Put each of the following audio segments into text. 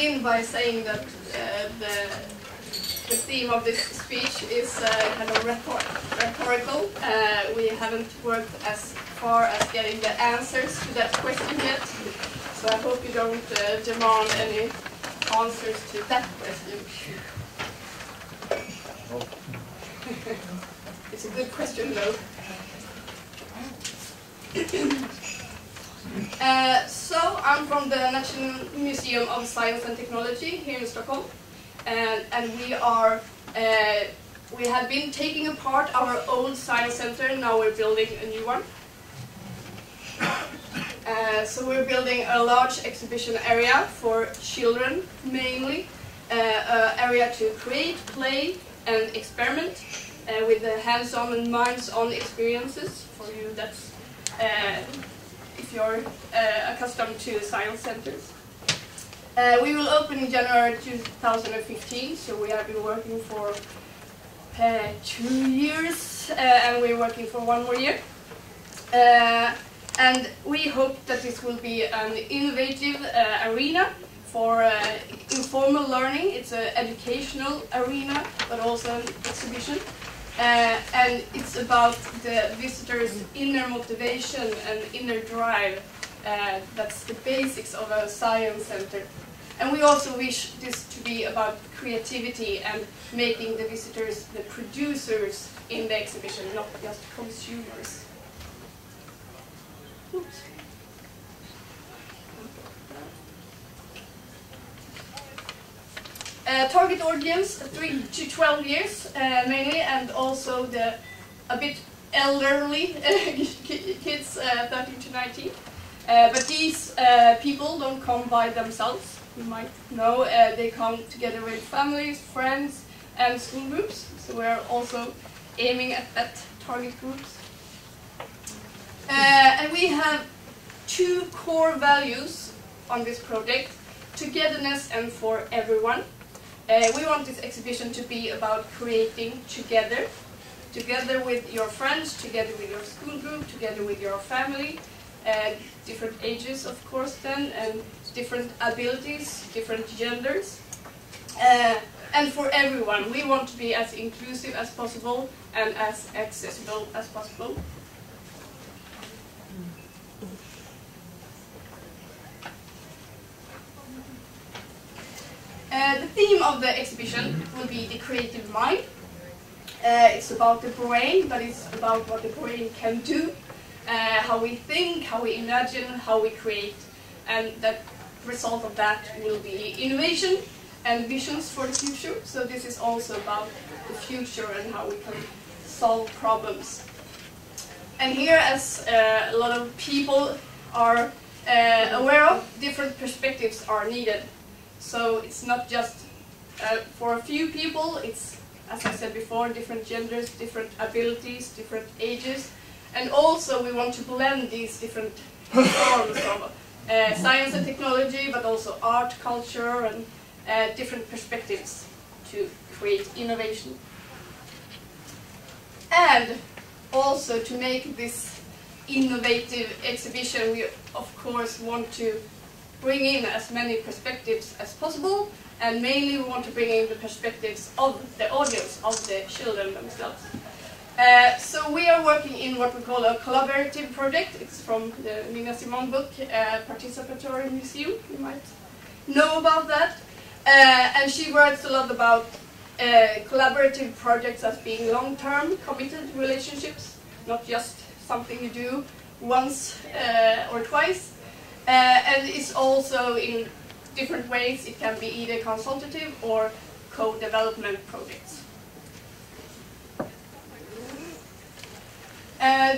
begin by saying that the theme of this speech is kind of rhetorical. We haven't worked as far as getting the answers to that question yet, so I hope you don't demand any answers to that question. It's a good question though. So I'm from the National Museum of Science and Technology here in Stockholm, and we have been taking apart our old science center, and now we're building a new one. So we're building a large exhibition area for children mainly, an area to create, play and experiment with the hands-on and minds-on experiences for you. That's if you're accustomed to science centers. We will open in January 2015, so we have been working for 2 years, and we're working for 1 more year. And we hope that this will be an innovative arena for informal learning. It's an educational arena, but also an exhibition. And it's about the visitors' inner motivation and inner drive. That's the basics of a science center. And we also wish this to be about creativity and making the visitors the producers in the exhibition, not just consumers. Oops. Target audience 3 to 12 years mainly, and also the a bit elderly kids 13 to 19. But these people don't come by themselves. You might know they come together with families, friends, and school groups. So we're also aiming at that target groups. And we have 2 core values on this project: togetherness and for everyone. We want this exhibition to be about creating together, together with your friends, together with your school group, together with your family, different ages of course then, and different abilities, different genders. And for everyone, we want to be as inclusive as possible and as accessible as possible. The theme of the exhibition will be the creative mind. It's about the brain, but it's about what the brain can do, how we think, how we imagine, how we create, and the result of that will be innovation and visions for the future. So this is also about the future and how we can solve problems. And here, as a lot of people are aware of, different perspectives are needed. So it's not just for a few people, it's, as I said before, different genders, different abilities, different ages. And also we want to blend these different forms of science and technology, but also art, culture, and different perspectives to create innovation. And also to make this innovative exhibition, we of course want to bring in as many perspectives as possible, and mainly we want to bring in the perspectives of the audience, of the children themselves. So we are working in what we call a collaborative project. It's from the Nina Simon book, Participatory Museum. You might know about that. And she writes a lot about collaborative projects as being long-term, committed relationships, not just something you do once or twice. And it's also in different ways. It can be either consultative or co-development projects.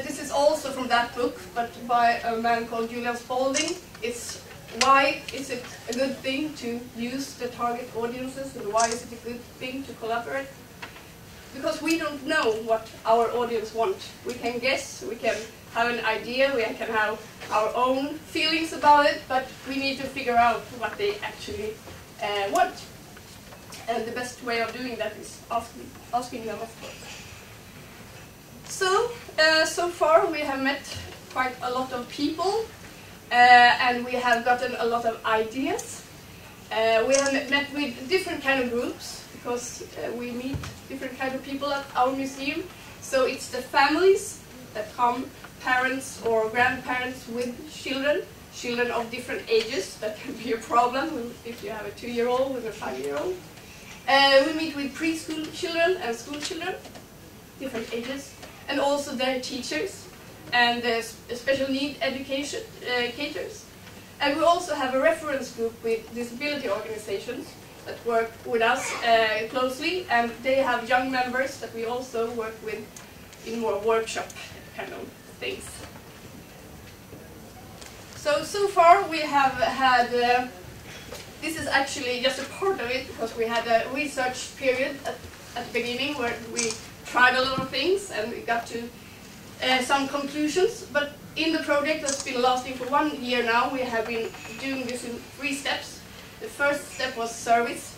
This is also from that book, but by a man called Julian Spalding. It's why is it a good thing to use the target audiences, and why is it a good thing to collaborate? Because we don't know what our audience wants. We can guess, we can have an idea, we can have our own feelings about it, but we need to figure out what they actually want. And the best way of doing that is asking them, of course. So, so far we have met quite a lot of people, and we have gotten a lot of ideas. We have met with different kind of groups because we meet different kind of people at our museum. So it's the families that come, parents or grandparents with children of different ages. That can be a problem if you have a 2-year-old with a 5-year-old. We meet with preschool children and school children, different ages, and also their teachers and special need educators. And we also have a reference group with disability organizations that work with us closely, and they have young members that we also work with in more workshop kind of things. So far we have had, this is actually just a part of it, because we had a research period at the beginning where we tried a lot of things and we got to some conclusions. But in the project that's been lasting for 1 year now, we have been doing this in 3 steps. The first step was service.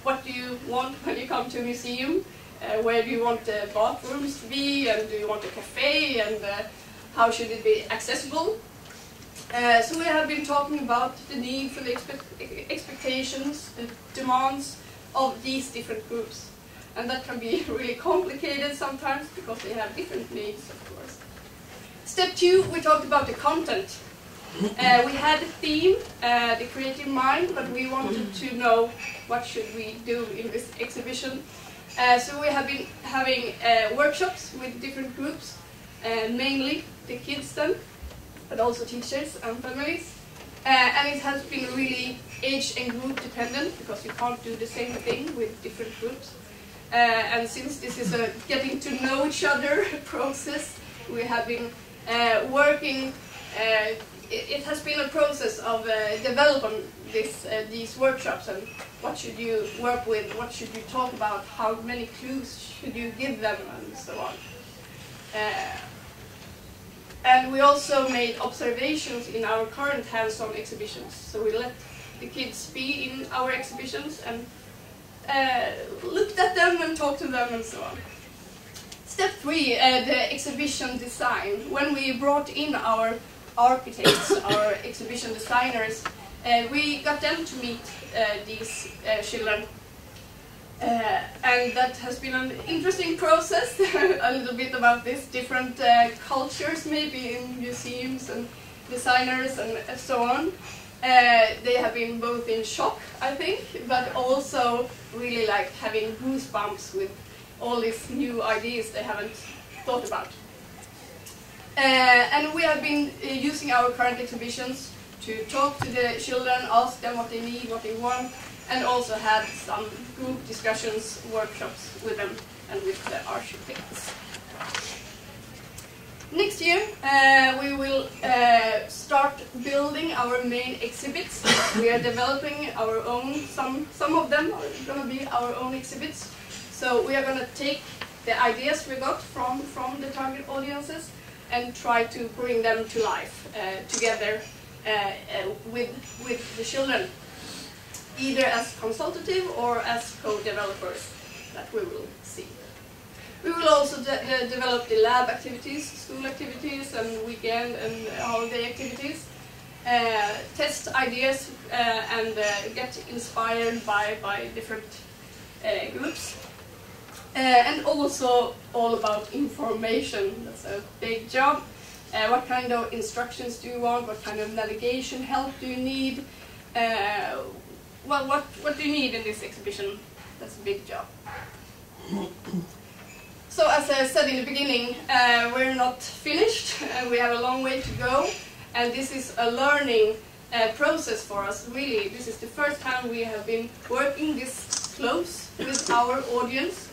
What do you want when you come to a museum? Where do you want the bathrooms to be, and do you want a cafe, and how should it be accessible? So we have been talking about the need for the expectations, the demands of these different groups. And that can be really complicated sometimes because they have different needs, of course. Step 2, we talked about the content. We had a theme, the creative mind, but we wanted to know what should we do in this exhibition. So we have been having workshops with different groups, mainly the kids then, but also teachers and families. And it has been really age and group dependent, because you can't do the same thing with different groups. And since this is a getting to know each other process, we have been working, it has been a process of developing these workshops, and what should you work with, what should you talk about, how many clues should you give them, and so on. And we also made observations in our current hands-on exhibitions. So we let the kids be in our exhibitions and looked at them and talked to them and so on. Step 3, the exhibition design. When we brought in our architects, our exhibition designers, we got them to meet these children. And that has been an interesting process, a little bit about this, different cultures maybe in museums and designers and so on. They have been both in shock, I think, but also really like having goosebumps with all these new ideas they haven't thought about. And we have been using our current exhibitions to talk to the children, ask them what they need, what they want, and also had some group discussions, workshops with them and with the architects. Next year we will start building our main exhibits. We are developing our own, some of them are going to be our own exhibits. So we are going to take the ideas we got from the target audiences and try to bring them to life together with the children, either as consultative or as co-developers, that we will see. We will also develop the lab activities, school activities, and weekend and holiday activities, test ideas and get inspired by different groups. And also all about information. That's a big job. What kind of instructions do you want? What kind of navigation help do you need? Well, what do you need in this exhibition? That's a big job. So as I said in the beginning, we're not finished. We have a long way to go. And this is a learning process for us, really. This is the first time we have been working this close with our audience.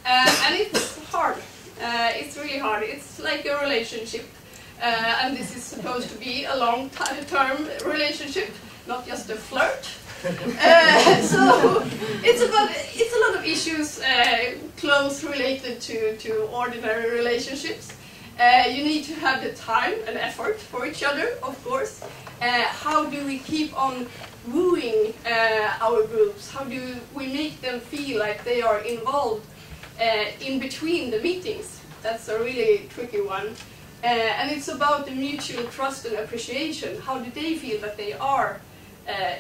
And it's hard. It's really hard. It's like a relationship. And this is supposed to be a long-term relationship, not just a flirt. So it's a lot of issues close related to ordinary relationships. You need to have the time and effort for each other, of course. How do we keep on wooing our groups? How do we make them feel like they are involved in between the meetings? That's a really tricky one. And it's about the mutual trust and appreciation. How do they feel that they are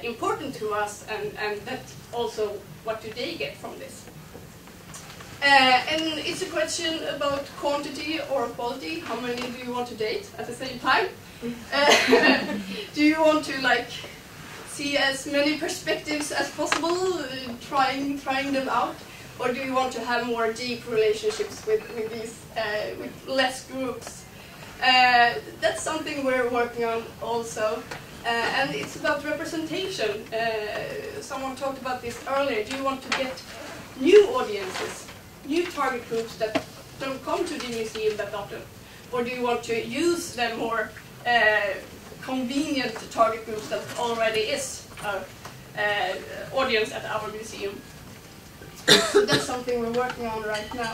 important to us, and that also what do they get from this. And it's a question about quantity or quality. How many do you want to date at the same time? Do you want to like see as many perspectives as possible, trying them out, or do you want to have more deep relationships with these with less groups? That's something we're working on also, and it's about representation. Someone talked about this earlier. Do you want to get new audiences, new target groups that don't come to the museum that often, or do you want to use the more convenient target groups that already is our audience at our museum? So that's something we're working on right now.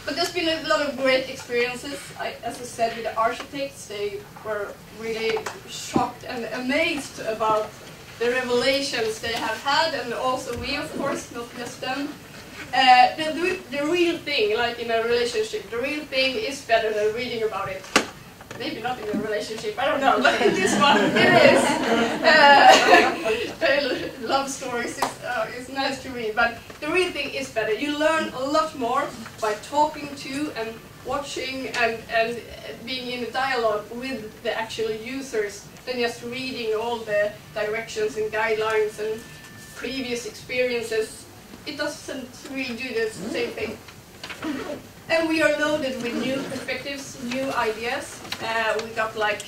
But there's been a lot of great experiences. As I said, with the architects, they were really shocked and amazed about the revelations they have had, and also we, of course, not just them. The real thing, like in a relationship, the real thing is better than reading about it. Maybe not in a relationship, I don't know, but in this one it is. Love stories is nice to read, but the real thing is better. You learn a lot more by talking to and watching and being in a dialogue with the actual users than just reading all the directions and guidelines and previous experiences. It doesn't really do the same thing. And we are loaded with new perspectives, new ideas. We got like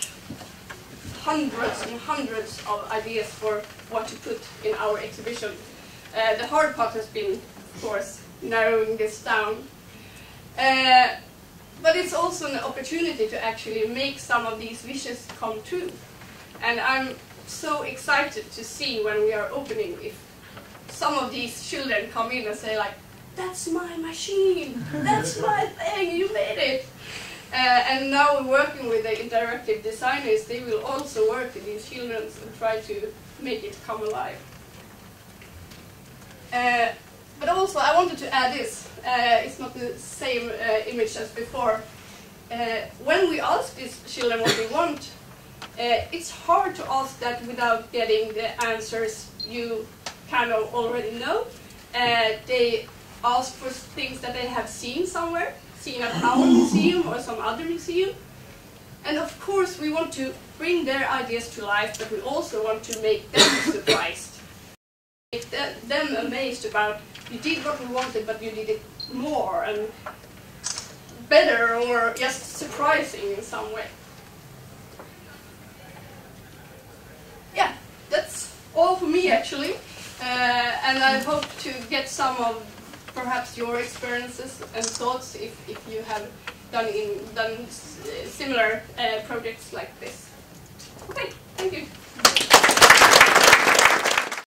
hundreds and hundreds of ideas for what to put in our exhibition. The hard part has been, of course, narrowing this down. But it's also an opportunity to actually make some of these wishes come true. And I'm so excited to see when we are opening if some of these children come in and say like, "That's my machine, that's my thing, you made it." And now we're working with the interactive designers. They will also work with these children and try to make it come alive. But also I wanted to add this. It's not the same image as before. When we ask these children what they want, it's hard to ask that without getting the answers you kind of already know. They ask for things that they have seen somewhere, seen at our museum or some other museum. And of course we want to bring their ideas to life, but we also want to make them surprised. Make them amazed about, you did what we wanted, but you did it more and better, or just surprising in some way. Yeah, that's all for me actually. And I hope to get some of perhaps your experiences and thoughts if you have done similar projects like this.